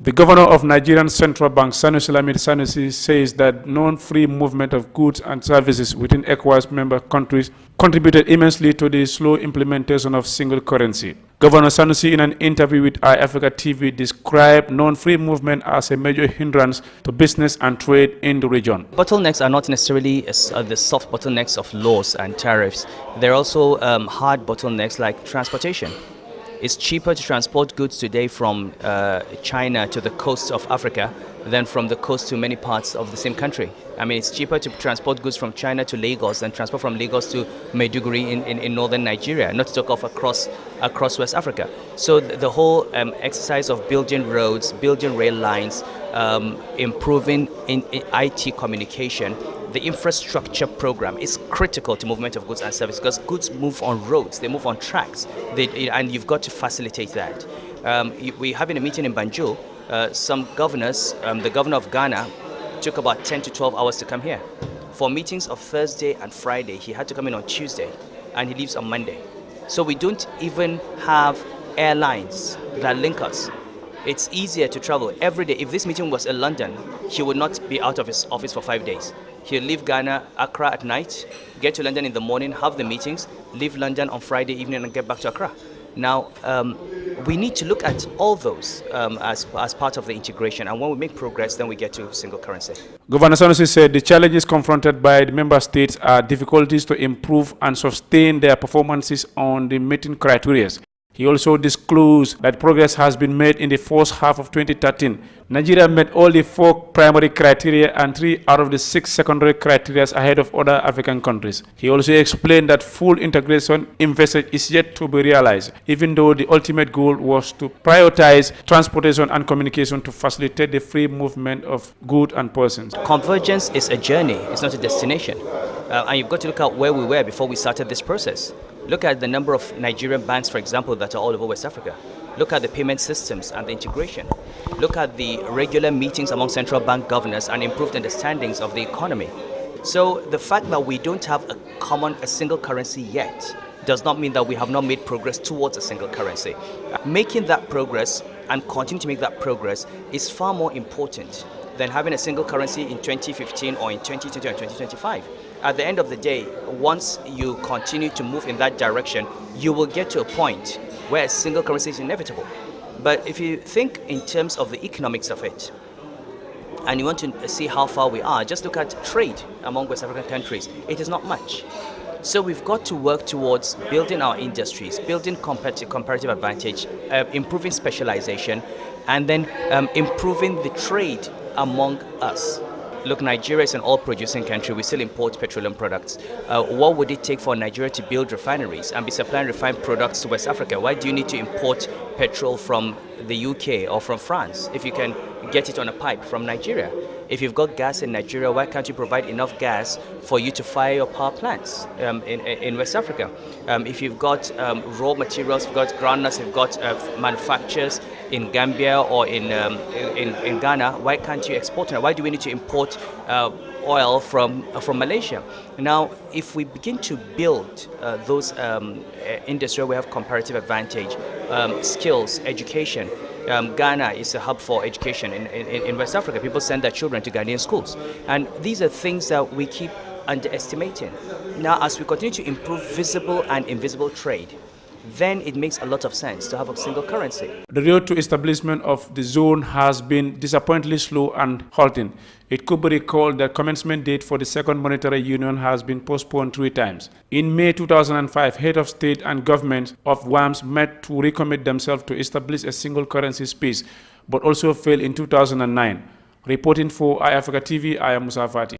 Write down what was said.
The governor of Nigerian Central Bank, Sanusi Lamid Sanusi, says that non-free movement of goods and services within ECOWAS member countries contributed immensely to the slow implementation of single currency. Governor Sanusi, in an interview with iAfrica TV, described non-free movement as a major hindrance to business and trade in the region. Bottlenecks are not necessarily the soft bottlenecks of laws and tariffs. There are also hard bottlenecks like transportation. It's cheaper to transport goods today from China to the coast of Africa than from the coast to many parts of the same country. I mean, it's cheaper to transport goods from China to Lagos than transport from Lagos to Maiduguri in northern Nigeria, not to talk of across West Africa. So the whole exercise of building roads, building rail lines, improving in IT communication, the infrastructure program is critical to movement of goods and services because goods move on roads, they move on tracks, and you've got to facilitate that. We're having a meeting in Banjul. Some governors, the governor of Ghana, took about 10 to 12 hours to come here. For meetings of Thursday and Friday, he had to come in on Tuesday, and he leaves on Monday. So we don't even have airlines that link us. It's easier to travel every day. If this meeting was in London, he would not be out of his office for 5 days. He'll leave Ghana, Accra at night, get to London in the morning, have the meetings, leave London on Friday evening and get back to Accra. Now, we need to look at all those as part of the integration, and when we make progress, then we get to single currency. Governor Sanusi said the challenges confronted by the member states are difficulties to improve and sustain their performances on the meeting criteria. He also disclosed that progress has been made in the first half of 2013. Nigeria met all the 4 primary criteria and 3 out of the 6 secondary criteria ahead of other African countries. He also explained that full integration envisaged is yet to be realized, even though the ultimate goal was to prioritize transportation and communication to facilitate the free movement of goods and persons. Convergence is a journey, it's not a destination. And you've got to look at where we were before we started this process. Look at the number of Nigerian banks, for example, that are all over West Africa. Look at the payment systems and the integration. Look at the regular meetings among central bank governors and improved understandings of the economy. So the fact that we don't have a single currency yet does not mean that we have not made progress towards a single currency. Making that progress and continue to make that progress is far more important than having a single currency in 2015 or in 2020 or 2025. At the end of the day, once you continue to move in that direction, you will get to a point where a single currency is inevitable. But if you think in terms of the economics of it, and you want to see how far we are, just look at trade among West African countries. It is not much. So we've got to work towards building our industries, building comparative advantage, improving specialization, and then improving the trade among us. Look, Nigeria is an oil-producing country. We still import petroleum products. What would it take for Nigeria to build refineries and be supplying refined products to West Africa? Why do you need to import petrol from the UK or from France if you can get it on a pipe from Nigeria? If you've got gas in Nigeria, why can't you provide enough gas for you to fire your power plants in West Africa? If you've got raw materials, you've got groundnuts, you've got manufacturers in Gambia or in Ghana, why can't you export it? Why do we need to import oil from Malaysia? Now, if we begin to build those industries where we have comparative advantage, skills, education. Ghana is a hub for education in West Africa. People send their children to Ghanaian schools. And these are things that we keep underestimating. Now, as we continue to improve visible and invisible trade, then it makes a lot of sense to have a single currency. The road to establishment of the zone has been disappointingly slow and halting. It could be recalled that commencement date for the second monetary union has been postponed 3 times. In May 2005, head of state and government of WAMS met to recommit themselves to establish a single currency space, but also failed in 2009. Reporting for iAfrica TV, I am Musa Fati.